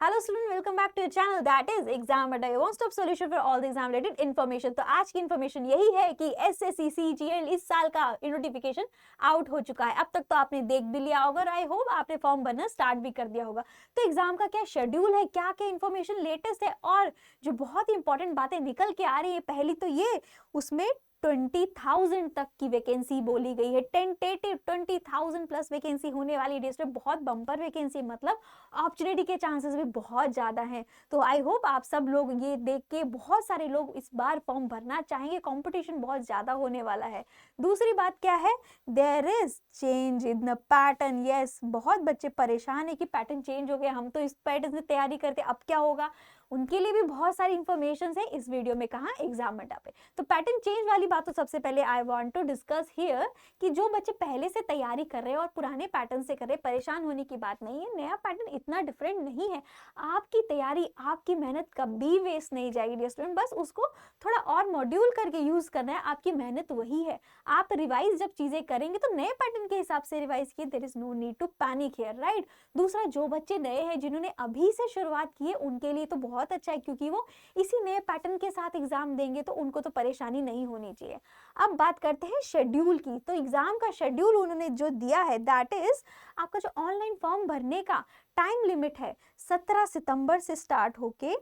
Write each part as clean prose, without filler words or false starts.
Hello student, welcome back to your channel that is exam Adda, one stop solution for all the exam related information. तो आज की information यही है कि SSC CGL इस साल का नोटिफिकेशन आउट हो चुका है। अब तक तो आपने देख भी लिया होगा, आई होप आपने फॉर्म भरना स्टार्ट भी कर दिया होगा। तो एग्जाम का क्या शेड्यूल है, क्या क्या इन्फॉर्मेशन लेटेस्ट है और जो बहुत ही इंपॉर्टेंट बातें निकल के आ रही है, पहली तो ये उसमें 20,000 तक की वैकेंसी बोली गई है। टेंटेटिव 20,000 प्लस वैकेंसी होने वाली डेज में बहुत बम्पर वैकेंसी, मतलब अपॉर्चुनिटी के चांसेस भी बहुत ज़्यादा हैं। तो आई होप आप सब लोग ये देख के बहुत सारे लोग इस बार फॉर्म भरना चाहेंगे, कंपटीशन बहुत ज़्यादा होने वाला है। दूसरी बात क्या है, there is change in the pattern. Yes, बहुत बच्चे परेशान है कि पैटर्न चेंज हो गया, हम तो इस पैटर्न से तैयारी करते, अब क्या होगा। उनके लिए भी बहुत सारी इंफॉर्मेशन है इस वीडियो में, कहाँ एग्जाम अड्डा पे। तो पैटर्न चेंज वाली बात तो सबसे पहले I want to discuss here कि जो बच्चे पहले से तैयारी कर रहे हैं और पुराने पैटर्न से कर रहे हैं, परेशान होने की बात नहीं है। नया पैटर्न इतना डिफरेंट नहीं है। आपकी तैयारी, आपकी मेहनत कभी वेस्ट नहीं जाएगी डियर स्टूडेंट, बस उसको थोड़ा और मॉड्यूल करके यूज करना है। आपकी मेहनत वही है। आप रिवाइज जब चीजें करेंगे तो नए पैटर्न के हिसाब से रिवाइज किए, there is no need to panic here, right. दूसरा, जो बच्चे नए हैं जिन्होंने अभी से शुरुआत की है, उनके लिए तो बहुत अच्छा है, क्योंकि वो इसी नए पैटर्न के साथ एग्जाम देंगे तो उनको तो परेशानी नहीं होनी चाहिए। अब बात करते हैं शेड्यूल की। तो एग्जाम का शेड्यूल उन्होंने जो दिया है, दैट इज आपका जो ऑनलाइन फॉर्म भरने का टाइम लिमिट है 17 सितंबर से स्टार्ट होके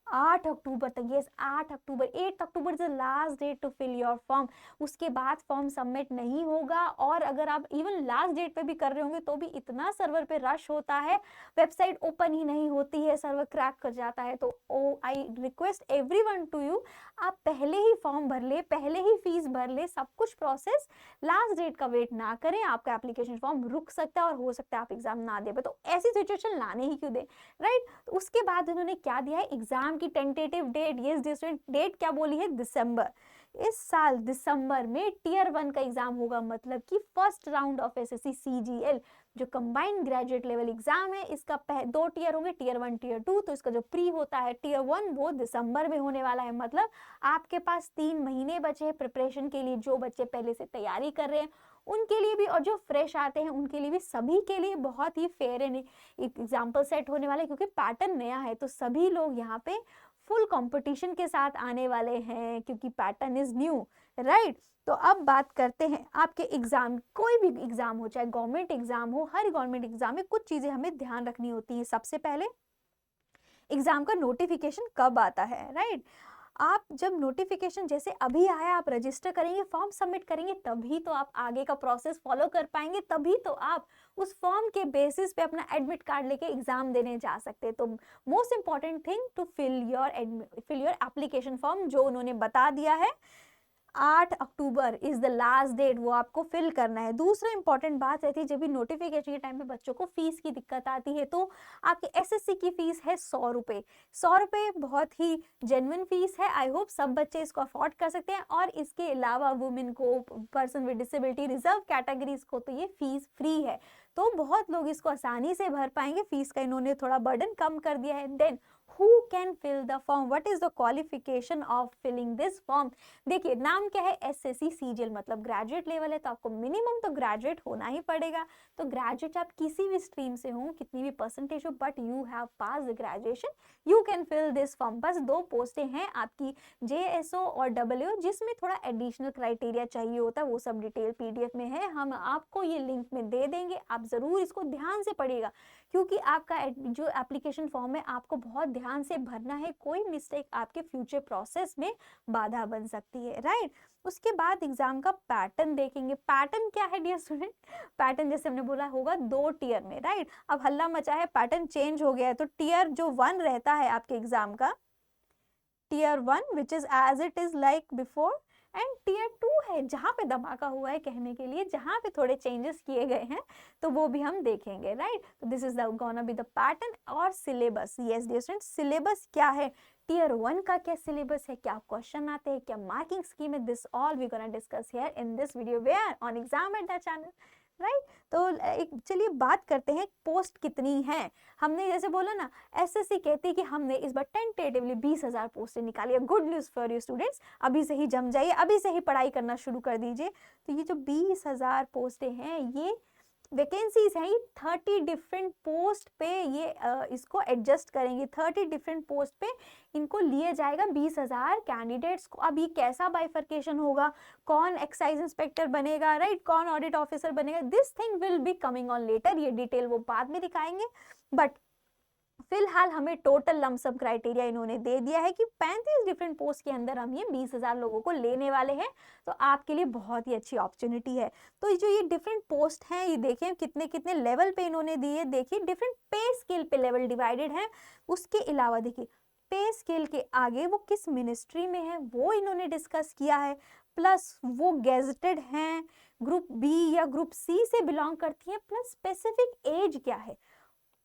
8 अक्टूबर तक। Yes, 8 October, 8 October is the last date to fill your form. उसके बाद फॉर्म सबमिट नहीं होगा। और अगर आप इवन लास्ट डेट पे भी कर रहे होंगे तो भी इतना सर्वर पे रश होता है, वेबसाइट ओपन ही नहीं होती है, सर्वर क्रैक कर जाता है। तो I request everyone to you, आप पहले ही फॉर्म भर ले, पहले ही फीस भर ले, सब कुछ प्रोसेस, लास्ट डेट का वेट ना करें। आपका एप्लीकेशन फॉर्म रुक सकता है और हो सकता है आप एग्जाम ना दे पाए, तो ऐसी सिचुएशन लाने ही क्यों दे, राइट। तो उसके बाद उन्होंने क्या दिया है, एग्जाम की टेंटेटिव डेट। ये डेट क्या बोली है, दिसंबर। इस साल दिसंबर में टियर 1 का एग्जाम होगा, मतलब कि first round of SSC CGL जो कंबाइंड ग्रेजुएट लेवल एग्जाम है, इसका 2 टियर होंगे, टियर 1 टियर 2। तो इसका जो प्री होता है टियर 1 वो दिसंबर में होने वाला है। मतलब आपके पास 3 महीने बचे हैं प्रिपरेशन के लिए। जो बच्चे पहले से तैयारी कर रहे हैं उनके लिए भी, और जो फ्रेश आते हैं उनके लिए भी, सभी के लिए बहुत ही फेयर एंड एग्जाम्पल सेट होने वाला है, क्योंकि पैटर्न नया है। तो सभी लोग यहाँ पे फुल कंपटीशन के साथ आने वाले हैं, क्योंकि पैटर्न इज न्यू, राइट। तो अब बात करते हैं आपके एग्जाम, कोई भी एग्जाम हो, चाहे गवर्नमेंट एग्जाम हो, हर गवर्नमेंट एग्जाम में कुछ चीजें हमें ध्यान रखनी होती है। सबसे पहले एग्जाम का नोटिफिकेशन कब आता है, राइट। आप जब नोटिफिकेशन जैसे अभी आया, आप रजिस्टर करेंगे, फॉर्म सबमिट करेंगे, तभी तो आप आगे का प्रोसेस फॉलो कर पाएंगे, तभी तो आप उस फॉर्म के बेसिस पे अपना एडमिट कार्ड लेके एग्जाम देने जा सकते हैं। तो most important thing to fill your application form, जो उन्होंने बता दिया है 8 October is the last date, वो आपको फिल करना है। दूसरा इंपॉर्टेंट बात रहती है, जब भी नोटिफिकेशन के टाइम पे बच्चों को फीस की दिक्कत आती है, तो आपकी एसएससी की फीस है 100 रुपये। 100 रुपये बहुत ही जेन्युइन फीस है। आई होप सब बच्चे इसको अफोर्ड कर सकते हैं। और इसके अलावा वुमेन को, person with disability, reserve categories को तो ये फीस फ्री है, तो बहुत लोग इसको आसानी से भर पाएंगे। फीस का इन्होंने थोड़ा बर्डन कम कर दिया है। Then who can fill the form, what is the qualification of filling this form। देखिए, नाम क्या है, एसएससी सीजीएल, मतलब ग्रेजुएट लेवल है, तो आपको मिनिमम तो ग्रेजुएट होना ही पड़ेगा। तो ग्रेजुएट आप किसी भी स्ट्रीम से हो, कितनी भी परसेंटेज हो, but you have pass the graduation, you can fill this form. बस 2 पोस्टें हैं आपकी, जेएसओ और डब्ल्यू, जिसमें थोड़ा एडिशनल क्राइटेरिया चाहिए होता है, वो सब डिटेल पीडीएफ में है, हम आपको ये लिंक में दे देंगे। आप जरूर इसको ध्यान से पढ़िएगा, क्योंकि आपका जो एप्लीकेशन फॉर्म है आपको बहुत ध्यान से भरना है। कोई मिस्टेक आपके फ्यूचर प्रोसेस में बाधा बन सकती है, राइट। उसके बाद एग्जाम का पैटर्न देखेंगे। पैटर्न क्या है डियर स्टूडेंट, पैटर्न जैसे हमने बोला होगा 2 टियर में, राइट। अब हल्ला मचा है, पैटर्न चेंज हो गया है, तो टियर जो 1 रहता है आपके एग्जाम का, tier 1 which is as it is like before, and tier 2 है जहाँ पे धमाका हुआ है, कहने के लिए जहाँ पे थोड़े चेंजेस किए गए हैं, तो वो भी हम देखेंगे, राइट। तो this is gonna be the pattern. और syllabus, yes dear student, syllabus क्या है, टियर 1 का क्या सिलेबस है, क्या क्वेश्चन आते हैं, क्या मार्किंग स्कीम है, this all we gonna discuss here in this video where on exam Adda channel, right. तो एक चलिए बात करते हैं, पोस्ट कितनी है। हमने जैसे बोला ना, एसएससी कहती है कि हमने इस बार टेंटेटिवली 20,000 पोस्टें निकाली है। Good news for you students, अभी से ही जम जाइए, अभी से ही पढ़ाई करना शुरू कर दीजिए। तो ये जो 20,000 पोस्टें हैं, ये वैकेंसीज हैं, ये 30 डिफरेंट पोस्ट पे ये इसको एडजस्ट करेंगे, 30 डिफरेंट पोस्ट पे इनको लिए जाएगा 20,000 कैंडिडेट्स को। अब ये कैसा बाइफर्केशन होगा, कौन एक्साइज इंस्पेक्टर बनेगा, राइट, कौन ऑडिट ऑफिसर बनेगा, this thing will be coming on later, ये डिटेल वो बाद में दिखाएंगे। बट फिलहाल हमें टोटल लमसम क्राइटेरिया इन्होंने दे दिया है कि 35 डिफरेंट पोस्ट के अंदर हम ये 20,000 लोगों को लेने वाले हैं, तो आपके लिए बहुत ही अच्छी अपॉर्चुनिटी है। तो जो ये डिफरेंट पोस्ट हैं, ये देखिए कितने कितने लेवल पे इन्होंने दिए, देखिए डिफरेंट पे स्केल पे लेवल डिवाइडेड है। उसके अलावा देखिए पे स्केल के आगे वो किस मिनिस्ट्री में है वो इन्होंने डिस्कस किया है, प्लस वो गेजेटेड हैं, ग्रुप बी या ग्रुप सी से बिलोंग करती है, प्लस स्पेसिफिक एज क्या है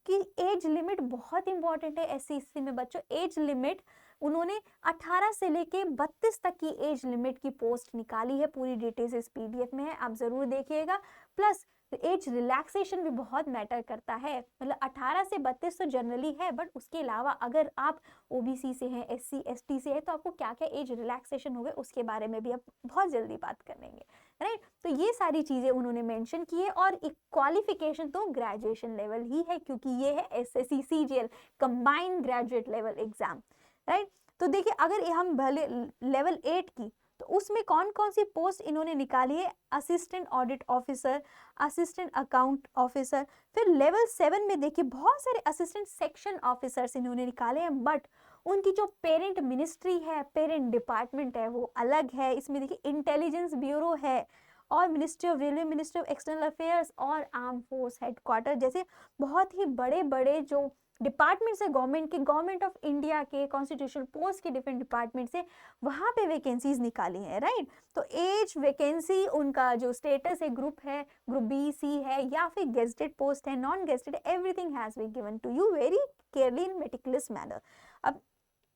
कि एज लिमिट बहुत इंपॉर्टेंट है एससीएसटी में बच्चों। एज लिमिट उन्होंने 18 से लेके 32 तक की एज लिमिट की पोस्ट निकाली है, पूरी डिटेल्स इस पीडीएफ में है, आप जरूर देखिएगा। प्लस एज रिलैक्सेशन भी बहुत मैटर करता है, मतलब 18 से 32 तो जनरली है, बट उसके अलावा अगर आप ओबीसी से हैं, एससी एसटी से है, तो आपको क्या क्या एज रिलैक्सेशन होगा उसके बारे में भी आप बहुत जल्दी बात करेंगे, राइट। तो ये सारी चीजें उन्होंने मेंशन की है। और एक क्वालिफिकेशन तो ग्रेजुएशन लेवल ही है, क्योंकि ये है SSC CGL combined graduate level exam, right. तो देखिए अगर हम भले लेवल 8 की, तो उसमें कौन कौन सी पोस्ट इन्होंने निकाली है, assistant audit officer, assistant account officer. फिर लेवल 7 में देखिए बहुत सारे असिस्टेंट सेक्शन ऑफिसर्स इन्होंने निकाले हैं, बट उनकी जो पेरेंट मिनिस्ट्री है, पेरेंट डिपार्टमेंट है, वो अलग है। इसमें देखिए इंटेलिजेंस ब्यूरो है, और ministry of railway, ministry of external affairs और आर्म फोर्स हेडक्वार्टर जैसे बहुत ही बड़े बड़े जो डिपार्टमेंट्स है गवर्नमेंट के, गवर्नमेंट ऑफ इंडिया के, कॉन्स्टिट्यूशनल पोस्ट के डिफरेंट डिपार्टमेंट से वहाँ पे वैकेंसीज निकाली हैं, राइट। तो एज, वैकेंसी, उनका जो स्टेटस है, ग्रुप है, ग्रुप बी सी है या फिर गेजेटेड पोस्ट है, non gazetted, everything has been given to you very carefully in meticulous manner. अब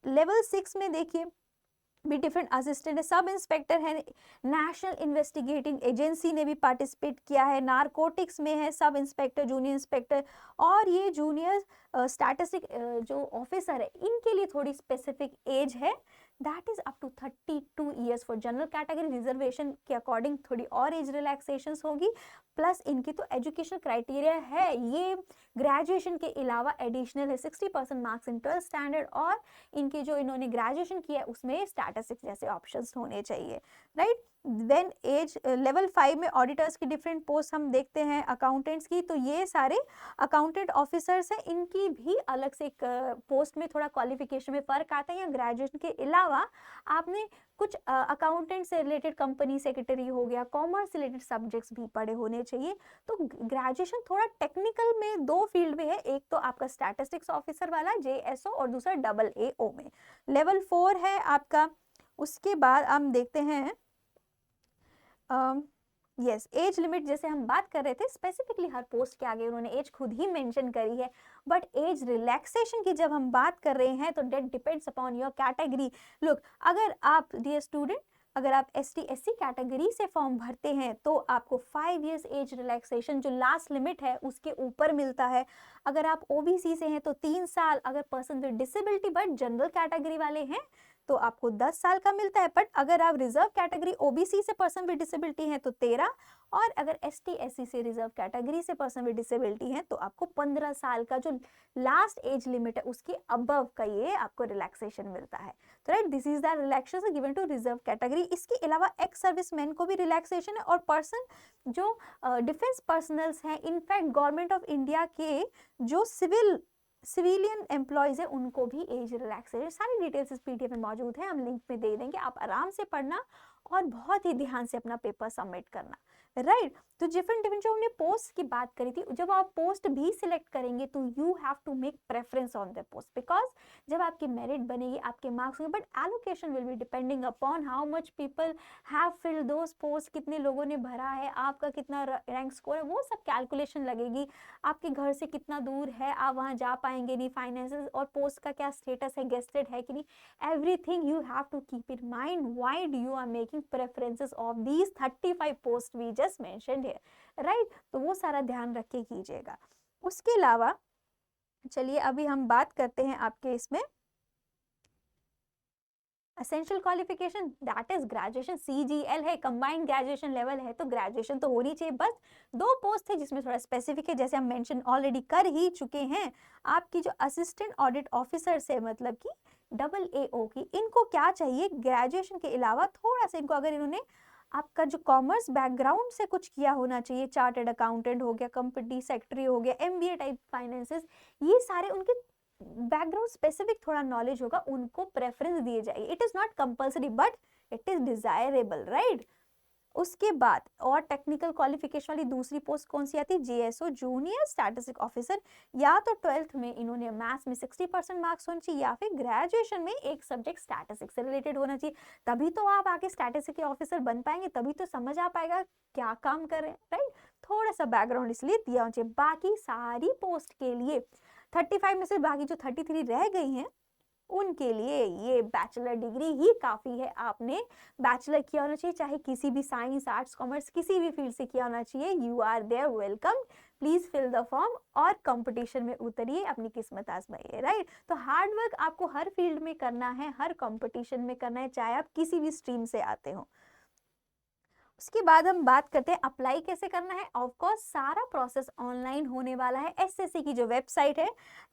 लेवल 6 में देखिए भी डिफरेंट असिस्टेंट है, सब इंस्पेक्टर है, नेशनल इन्वेस्टिगेटिंग एजेंसी ने भी पार्टिसिपेट किया है, नारकोटिक्स में है सब इंस्पेक्टर, जूनियर इंस्पेक्टर, और ये जूनियर स्टैटिस्टिक जो ऑफिसर है, इनके लिए थोड़ी स्पेसिफिक एज है, that is up to 32 years for general category. Reservation के अकॉर्डिंग थोड़ी और एज रिलैक्सेशन होगी। प्लस इनकी तो एजुकेशन क्राइटेरिया है, ये ग्रेजुएशन के अलावा एडिशनल है 60% मार्क्स इन 12th स्टैंडर्ड, और इनके जो इन्होंने ग्रेजुएशन किया है उसमें स्टैटिस्टिक्स जैसे ऑप्शंस होने चाहिए, राइट। देन एज लेवल 5 में ऑडिटर्स की डिफरेंट पोस्ट हम देखते हैं, अकाउंटेंट्स की, तो ये सारे अकाउंटेंट ऑफिसर्स हैं, इनकी भी अलग से एक पोस्ट में थोड़ा क्वालिफिकेशन में फर्क आता है। या ग्रेजुएशन के अलावा आपने कुछ अकाउंटेंट से रिलेटेड कंपनी सेक्रेटरी हो गया, कॉमर्स रिलेटेड सब्जेक्ट्स भी पढ़े होने चाहिए। तो ग्रेजुएशन थोड़ा टेक्निकल में दो फील्ड में है, एक तो आपका स्टैटिस्टिक्स ऑफिसर वाला जेएसओ और दूसरा AAO में। लेवल 4 है आपका। उसके बाद हम देखते हैं यस एज लिमिट, जैसे हम बात कर रहे थे स्पेसिफिकली हर पोस्ट के आगे उन्होंने एज खुद ही मेंशन करी है, बट एज रिलैक्सेशन की जब हम बात कर रहे हैं तो date depends upon your category. Look, अगर आप डियर स्टूडेंट, अगर आप ST SC कैटेगरी से फॉर्म भरते हैं तो आपको 5 इयर्स एज रिलैक्सेशन जो लास्ट लिमिट है उसके ऊपर मिलता है। अगर आप OBC से हैं तो 3 साल, अगर person with disability but general category वाले हैं तो आपको 10 साल का मिलता है। बट अगर आप रिजर्व कैटेगरी OBC से पर्सन विद डिसेबिलिटी हैं तो 13, और अगर ST SC से रिजर्व कैटेगरी से पर्सन विद डिसेबिलिटी हैं तो आपको 15 साल का जो लास्ट एज लिमिट है उसके अबव का ये आपको रिलैक्सेशन मिलता है। तो right, this is the relaxation given to reserve category. इसके अलावा एक्स सर्विसमैन को भी रिलैक्सेशन है, और पर्सन जो डिफेंस पर्सनल्स हैं, इनफैक्ट गवर्नमेंट ऑफ इंडिया के जो सिविलियन एम्प्लॉयज है उनको भी एज रिलैक्सेशन। सारी डिटेल्स इस पीडीएफ में मौजूद है, हम लिंक में दे देंगे, आप आराम से पढ़ना और बहुत ही ध्यान से अपना पेपर सबमिट करना, राइट। तो डिफरेंट जो हमने पोस्ट की बात करी थी, जब आप पोस्ट भी सिलेक्ट करेंगे तो you have to make preference on the post, because जब आपकी मेरिट बनेगी आपके मार्क्स होंगे, but allocation will be depending upon how much people have filled those post, कितने लोगों ने भरा है, आपका कितना रैंक स्कोर है, वो सब कैलकुलेशन लगेगी। आपके घर से कितना दूर है, आप वहाँ जा पाएंगे नहीं, फाइनेंसेस और पोस्ट का क्या स्टेटस है, गेस्टेड है कि नहीं, everything you have to keep in mind why you are making preferences of these 35 post we just mentioned here, right. तो वो सारा ध्यान रख के कीजिएगा। उसके अलावा चलिए अभी हम बात करते हैं आपके इसमें essential qualification that is graduation, CGL है, कंबाइंड ग्रेजुएशन लेवल है, तो ग्रेजुएशन तो होनी चाहिए। बस 2 पोस्ट है जिसमें थोड़ा स्पेसिफिक है, जैसे हम मेंशन ऑलरेडी कर ही चुके हैं। आपकी जो असिस्टेंट ऑडिट ऑफिसर से मतलब कि AAO की, इनको क्या चाहिए, ग्रेजुएशन के अलावा थोड़ा सा इनको, अगर इन्होंने आपका जो कॉमर्स बैकग्राउंड से कुछ किया होना चाहिए, चार्टर्ड अकाउंटेंट हो गया, कंपनी सेक्रेटरी हो गया, MBA टाइप फाइनेंसेस, ये सारे उनके बैकग्राउंड स्पेसिफिक थोड़ा नॉलेज होगा, उनको प्रेफरेंस दिए जाएगी। It is not compulsory but it is desirable, right. उसके बाद और टेक्निकल क्वालिफिकेशन वाली दूसरी पोस्ट कौन सी आती है, JSO जूनियर स्टैटिस्टिक ऑफिसर। या तो 12th में इन्होंने मैथ्स में 60% मार्क्स होने चाहिए, या फिर ग्रेजुएशन में एक सब्जेक्ट स्टैटिस्टिक्स से रिलेटेड होना चाहिए। तभी तो आप आगे स्टैटिस्टिक के ऑफिसर बन पाएंगे, तभी तो समझ आ पाएगा क्या काम करें, राइट। थोड़ा सा बैकग्राउंड इसलिए दिया होना चाहिए। बाकी सारी पोस्ट के लिए 35 में से बाकी जो 33 रह गई हैं, उनके लिए ये बैचलर डिग्री ही काफ़ी है। आपने बैचलर किया होना चाहिए, चाहे किसी भी साइंस, आर्ट्स, कॉमर्स, किसी भी फील्ड से किया होना चाहिए। You are there, welcome, please fill the form और कंपटीशन में उतरिए, अपनी किस्मत आजमाइए, राइट। तो हार्ड वर्क आपको हर फील्ड में करना है, हर कंपटीशन में करना है, चाहे आप किसी भी स्ट्रीम से आते हो। उसके बाद हम बात करते हैं अप्लाई कैसे करना है। ऑफ कोर्स सारा प्रोसेस ऑनलाइन होने वाला है। SSC की जो वेबसाइट है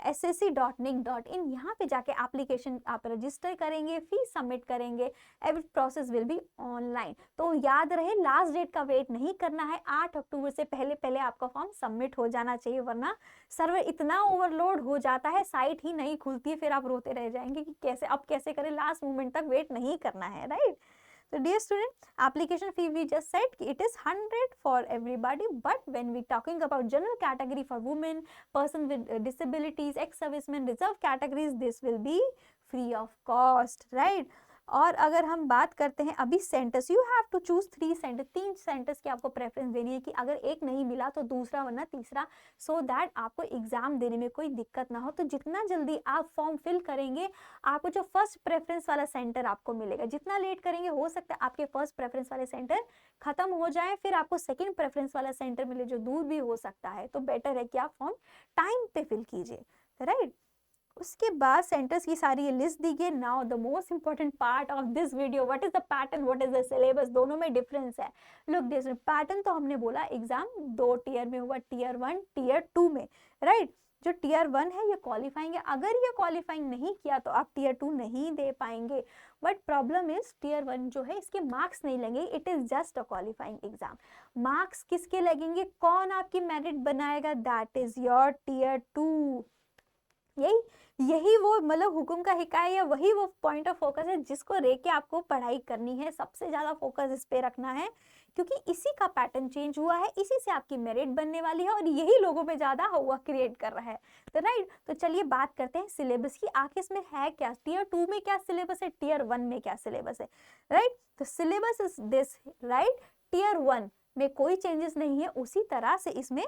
ssc.nic.in, यहाँ पे जाके एप्लीकेशन आप रजिस्टर करेंगे, फीस सबमिट करेंगे, every process will be online. तो याद रहे लास्ट डेट का वेट नहीं करना है, 8 अक्टूबर से पहले पहले आपका फॉर्म सबमिट हो जाना चाहिए, वरना सर्वर इतना ओवरलोड हो जाता है, साइट ही नहीं खुलती है, फिर आप रोते रह जाएंगे कि कैसे अब कैसे करें, लास्ट मोमेंट तक वेट नहीं करना है, right. So dear student, application fee we just said it is 100 for everybody, but when we talking about general category for women, person with disabilities, ex-servicemen, reserve categories, this will be free of cost, right? और अगर हम बात करते हैं अभी centers, you have to choose 3 center, 3 centers की आपको preference देनी है कि अगर एक नहीं मिला तो दूसरा वरना तीसरा, सो दैट आपको एग्जाम देने में कोई दिक्कत ना हो। तो जितना जल्दी आप फॉर्म फिल करेंगे, आपको जो फर्स्ट प्रेफरेंस वाला सेंटर आपको मिलेगा। जितना लेट करेंगे हो सकता है आपके फर्स्ट प्रेफरेंस वाले सेंटर खत्म हो जाए, फिर आपको सेकेंड प्रेफरेंस वाला सेंटर मिले जो दूर भी हो सकता है। तो बेटर है कि आप फॉर्म टाइम पे फिल कीजिए, राइट। उसके बाद सेंटर्स की सारी ये लिस्ट दी गई। Now the most important part of this video, what is the pattern, what is the syllabus, दोनों में डिफरेंस है। लुक दिस पैटर्न, तो हमने बोला एग्जाम 2 टीयर में हुआ, टीयर 1, टीयर 2 में, राइट। जो टीयर 1 है ये क्वालिफाइंग है, अगर ये क्वालिफाइंग नहीं किया तो आप टीयर 2 नहीं दे पाएंगे। बट प्रॉब्लम इज टीयर 1 जो है इसके मार्क्स नहीं लगेंगे, it is just a qualifying exam. Marks किसके लगेंगे, कौन आपकी मेरिट बनाएगा, दैट इज योर टीयर 2। यही वो मतलब हुकुम का हिकाया, या वही वो पॉइंट ऑफ फोकस है जिसको लेके आपको पढ़ाई करनी है। सबसे ज्यादा फोकस इस पे रखना है, क्योंकि इसी का पैटर्न चेंज हुआ है, इसी से आपकी मेरिट बनने वाली है, और यही लोगों में ज्यादा हुआ क्रिएट कर रहा है। तो राइट, तो चलिए बात करते हैं सिलेबस की, आखिर इसमें है क्या, टीयर 2 में क्या सिलेबस है, टीयर 1 में क्या सिलेबस है, राइट। तो syllabus is this, right. Tier 1 में कोई चेंजेस नहीं है, उसी तरह से इसमें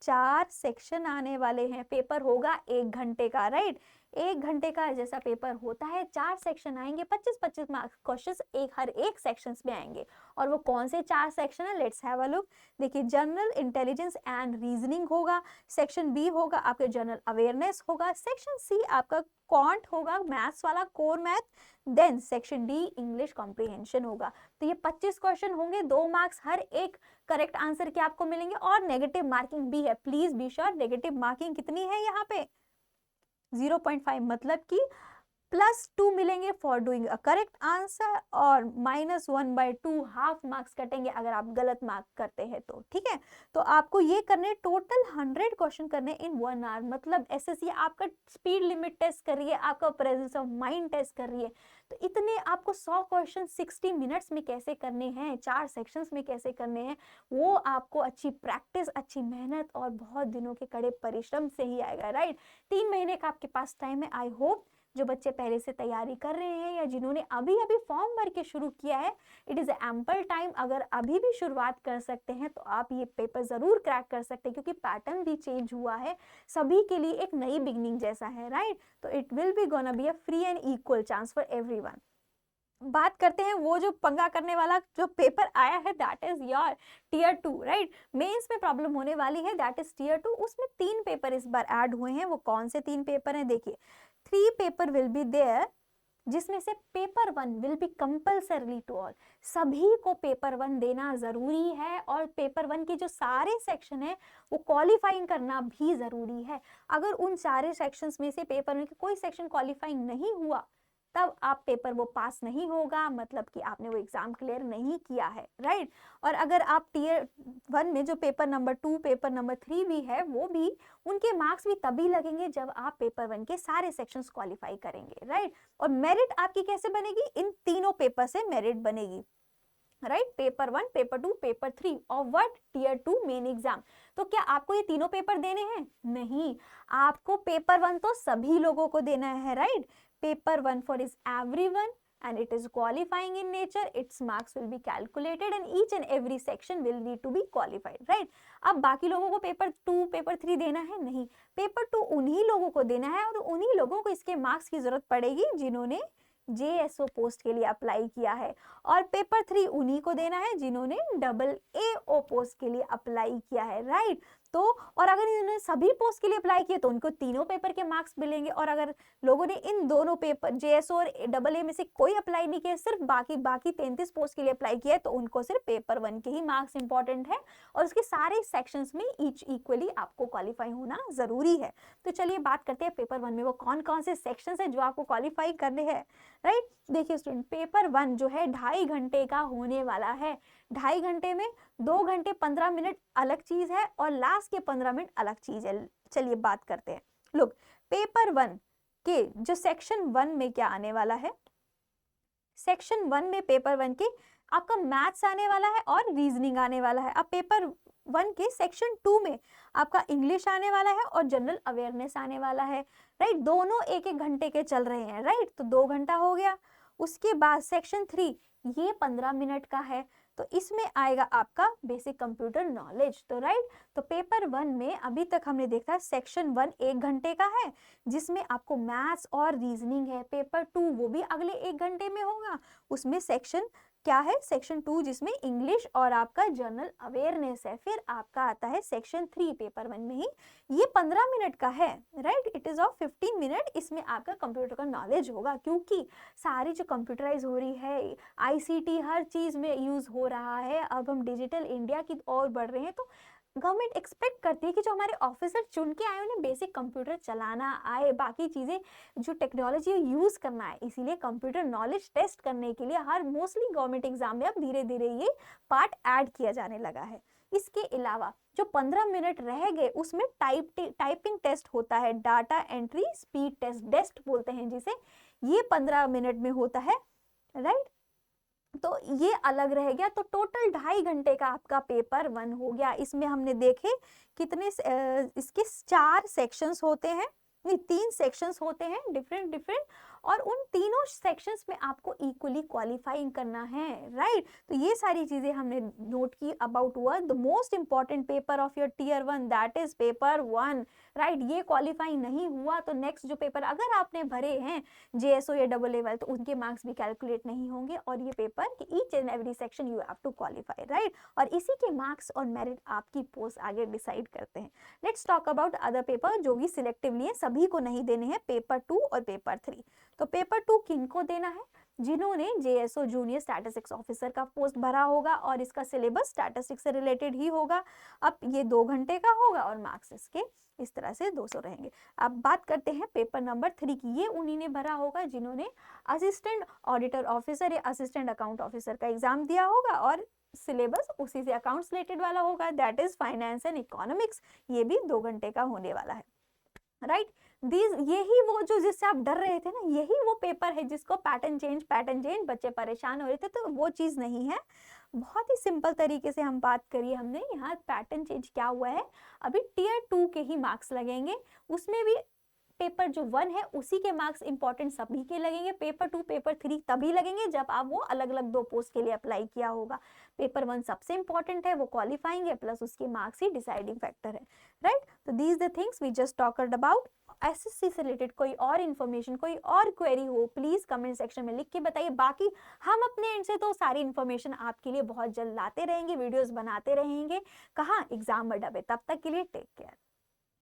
4 सेक्शन आने वाले हैं। पेपर होगा 1 घंटे का, राइट। 1 घंटे का जैसा पेपर होता है, 4 सेक्शन आएंगे, 25-25 मार्क्स क्वेश्चंस हर एक सेक्शंस में आएंगे। और वो कौन से 4 सेक्शन है, लेट्स हैव अ लुक। देखिए, जनरल इंटेलिजेंस एंड रीजनिंग होगा, सेक्शन बी होगा आपके जनरल अवेयरनेस होगा, सेक्शन सी आपका क्वांट होगा, मैथ्स वाला core math, then section D English comprehension होगा। तो ये 25 क्वेश्चन होंगे, 2 मार्क्स हर एक करेक्ट आंसर के आपको मिलेंगे, और नेगेटिव मार्किंग भी है। Please be sure, negative marking कितनी है यहाँ पे, 0.5, मतलब कि +2 मिलेंगे for doing a correct answer, और -1/2 हाफ मार्क्स कटेंगे अगर आप गलत मार्क करते हैं तो, ठीक है। तो आपको ये करने टोटल 100 क्वेश्चन करने इन 1 आवर, मतलब एसएससी आपका स्पीड लिमिट टेस्ट कर रही है, आपका प्रेजेंस ऑफ माइंड टेस्ट कर रही है। तो इतने आपको 100 क्वेश्चन 60 मिनट्स में कैसे करने हैं, 4 सेक्शंस में कैसे करने हैं, वो आपको अच्छी प्रैक्टिस, अच्छी मेहनत और बहुत दिनों के कड़े परिश्रम से ही आएगा, राइट। 3 महीने का आपके पास टाइम है। आई होप जो बच्चे पहले से तैयारी कर रहे हैं या जिन्होंने अभी अभी फॉर्म भर के शुरू किया है, इट इज़ एम्पल टाइम। अगर अभी भी शुरुआत कर सकते हैं तो आप ये पेपर ज़रूर क्रैक कर सकते हैं, क्योंकि पैटर्न भी चेंज हुआ है, सभी के लिए एक नई बिगनिंग जैसा है, राइट। तो it will be gonna be a free and equal chance for everyone. बात करते हैं वो जो पंगा करने वाला जो पेपर आया है, that is your tier 2, right. Mains में प्रॉब्लम होने वाली है, दैट इज टीयर 2। उसमें 3 पेपर इस बार ऐड हुए हैं। वो कौन से 3 पेपर हैं, देखिए, 3 पेपर विल बी देयर, जिसमें से paper 1 will be compulsorily to all, सभी को पेपर 1 देना जरूरी है, और पेपर 1 के जो सारे सेक्शन है वो क्वालिफाइंग करना भी जरूरी है। अगर उन सारे सेक्शंस में से पेपर 1 के कोई सेक्शन क्वालिफाइंग नहीं हुआ तब आप पेपर वो पास नहीं होगा, मतलब कि आपने वो एग्जाम क्लियर नहीं किया है, राइट। और अगर आप टीयर 1 में जो पेपर नंबर 2 पेपर नंबर 3 भी है वो भी, उनके मार्क्स भी तभी लगेंगे जब आप पेपर 1 के सारे सेक्शंस क्वालिफाई करेंगे, राइट। और मेरिट आपकी कैसे बनेगी, इन तीनों पेपर से मेरिट बनेगी, राइट। पेपर 1 पेपर 2 पेपर 3 और व्हाट टीयर 2 मेन एग्जाम। तो क्या आपको ये तीनों पेपर देने हैं? नहीं, आपको पेपर 1 तो सभी लोगों को देना है, right. Paper 1 for is everyone and it is qualifying in nature, its marks will be calculated and each and every section will need to be qualified, right। अब बाकी लोगों को पेपर 2 पेपर 3 देना है? नहीं, पेपर 2 उन्हीं लोगों को देना है और उन्हीं लोगों को इसके मार्क्स की जरूरत पड़ेगी जिन्होंने JSO पोस्ट के लिए अप्लाई किया है, और पेपर 3 उन्हीं को देना है जिन्होंने AAO पोस्ट के लिए अप्लाई किया है, राइट। तो और अगर इन्होंने सभी पोस्ट के लिए अप्लाई किए तो उनको तीनों पेपर के मार्क्स मिलेंगे, और अगर लोगों ने इन दोनों पेपर JSO और AA में से कोई अप्लाई नहीं किया, सिर्फ बाकी 33 पोस्ट के लिए अप्लाई किया है, तो उनको सिर्फ पेपर 1 के ही मार्क्स इंपॉर्टेंट है, और उसके सारे सेक्शंस में ईच इक्वली आपको क्वालिफाई होना जरूरी है। तो चलिए बात करते हैं पेपर 1 में वो कौन कौन से सेक्शंस है जो आपको क्वालिफाई करने हैं, राइट। देखिए स्टूडेंट, पेपर 1 जो है 2.5 घंटे का होने वाला है। 2.5 घंटे में 2 घंटे 15 मिनट अलग चीज है और लास्ट के 15 मिनट अलग चीज है। चलिए बात करते हैं। लोग, पेपर 1 के जो सेक्शन 1 में क्या आने वाला है, सेक्शन 1 में पेपर 1 के आपका मैथ्स आने वाला है और रीजनिंग आने वाला है। अब पेपर 1 के सेक्शन 2 में आपका इंग्लिश आने वाला है और जनरल अवेयरनेस आने वाला है, राइट। दोनों 1-1 घंटे के चल रहे हैं, राइट। तो 2 घंटा हो गया। उसके बाद सेक्शन 3 ये 15 मिनट का है, तो इसमें आएगा आपका बेसिक कंप्यूटर नॉलेज, तो राइट। तो पेपर 1 में अभी तक हमने देखा है सेक्शन 1 1 घंटे का है जिसमें आपको मैथ्स और रीजनिंग है। पेपर 2 वो भी अगले 1 घंटे में होगा, उसमें सेक्शन क्या है, सेक्शन 2 जिसमें इंग्लिश और आपका जनरल अवेयरनेस है। फिर आपका आता है सेक्शन 3 पेपर 1 में ही, ये 15 मिनट का है, right. It is of 15 minute. इसमें आपका कंप्यूटर का नॉलेज होगा, क्योंकि सारी जो कंप्यूटराइज हो रही है, ICT हर चीज में यूज हो रहा है, अब हम डिजिटल इंडिया की ओर बढ़ रहे हैं, तो गवर्नमेंट एक्सपेक्ट करती है कि जो हमारे ऑफिसर चुन के आए उन्हें बेसिक कंप्यूटर चलाना आए, बाकी चीज़ें जो टेक्नोलॉजी यूज़ करना है। इसीलिए कंप्यूटर नॉलेज टेस्ट करने के लिए हर मोस्टली गवर्नमेंट एग्जाम में अब धीरे धीरे ये पार्ट ऐड किया जाने लगा है। इसके अलावा जो 15 मिनट रह गए उसमें टाइपिंग टेस्ट होता है, डाटा एंट्री स्पीड टेस्ट, डेस्ट बोलते हैं जिसे, ये 15 मिनट में होता है, राइट। तो ये अलग रह गया। तो टोटल 2.5 घंटे का आपका पेपर 1 हो गया। इसमें हमने देखे कितने इसके 4 सेक्शंस होते हैं, नहीं 3 सेक्शंस होते हैं डिफरेंट, और उन तीनों सेक्शंस में आपको इक्वली क्वालिफाइंग करना है, राइट। तो ये सारी चीजें हमने नोट की about the most important paper of your tier 1, that is paper 1, right. ये क्वालिफाई नहीं हुआ तो नेक्स्ट जो पेपर अगर आपने भरे हैं JSO या AA वाले, तो उनके मार्क्स भी कैलकुलेट नहीं होंगे, और ये पेपर की each and every section you have to qualify, right. और इसी के मार्क्स और मेरिट आपकी पोस्ट आगे डिसाइड करते हैं। Let's talk about other paper जो भी सिलेक्टिवली है, सभी को नहीं देने हैं, पेपर 2 और पेपर 3। तो पेपर 2 किनको देना है, जिन्होंने JSO जूनियर स्टैटिस्टिक्स ऑफिसर का पोस्ट भरा होगा और इसका सिलेबस स्टैटिस्टिक्स से रिलेटेड ही होगा। अब ये 2 घंटे का होगा और मार्क्स इसके इस तरह से 200 रहेंगे। अब बात करते हैं पेपर नंबर 3 की। ये उन्हीं ने भरा होगा जिन्होंने असिस्टेंट ऑडिटर ऑफिसर या असिस्टेंट अकाउंट ऑफिसर का एग्जाम दिया होगा, और सिलेबस उसी से अकाउंट्स रिलेटेड वाला होगा, that is finance and economics. ये भी 2 घंटे का होने वाला है, राइट। यही वो जो जिससे आप डर रहे थे ना, यही वो पेपर है जिसको पैटर्न चेंज बच्चे परेशान हो रहे थे, तो वो चीज नहीं है। बहुत ही सिंपल तरीके से हम बात करिए, हमने यहाँ पैटर्न चेंज क्या हुआ है, अभी टीयर 2 के ही मार्क्स लगेंगे, उसमें भी पेपर जो 1 है उसी के मार्क्स इंपॉर्टेंट सभी के लगेंगे। पेपर 2 पेपर 3 तभी लगेंगे जब आप वो अलग अलग 2 पोस्ट के लिए अप्लाई किया होगा। पेपर 1 सबसे इंपॉर्टेंट है, वो क्वालिफाइंग है, प्लस उसके मार्क्स ही डिसाइडिंग फैक्टर है, राइट। तो these the things we just talked about. SSC से रिलेटेड कोई और इन्फॉर्मेशन, कोई और क्वेरी हो, प्लीज कमेंट सेक्शन में लिख के बताइए। बाकी हम अपने एंड से तो सारी इन्फॉर्मेशन आपके लिए बहुत जल्द लाते रहेंगे, वीडियोस बनाते रहेंगे। कहाँ, एग्जाम अड्डा पे। तब तक के लिए टेक केयर।